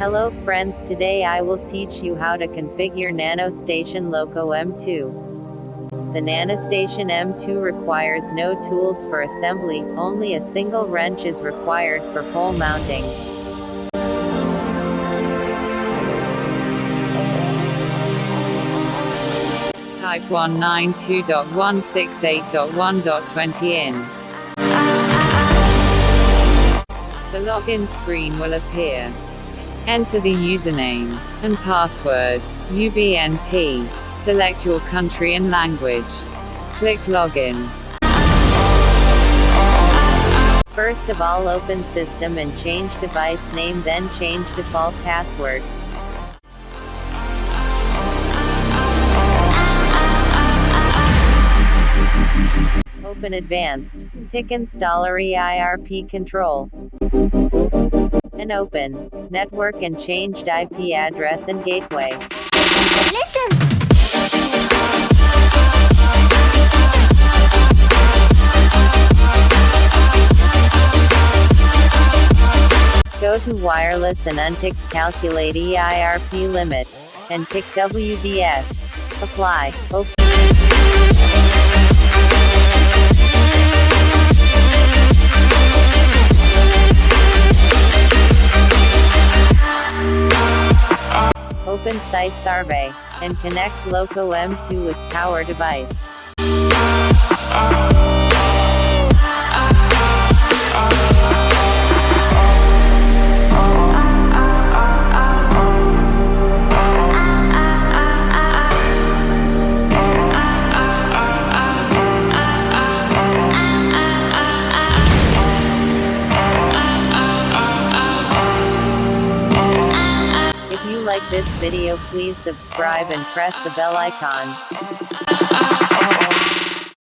Hello friends, today I will teach you how to configure NanoStation M2. The NanoStation M2 requires no tools for assembly, only a single wrench is required for pole mounting. Type 192.168.1.20 in. The login screen will appear. Enter the username and password, UBNT. Select your country and language. Click Login. First of all, open System and change device name, then change default password. Open Advanced. Tick Installer EIRP Control. And open Network and changed IP address and gateway. Listen! Go to Wireless and untick Calculate EIRP Limit. And tick WDS. Apply. Open. Open Site Survey, and connect Loco M2 with power device. If you like this video, please subscribe and press the bell icon.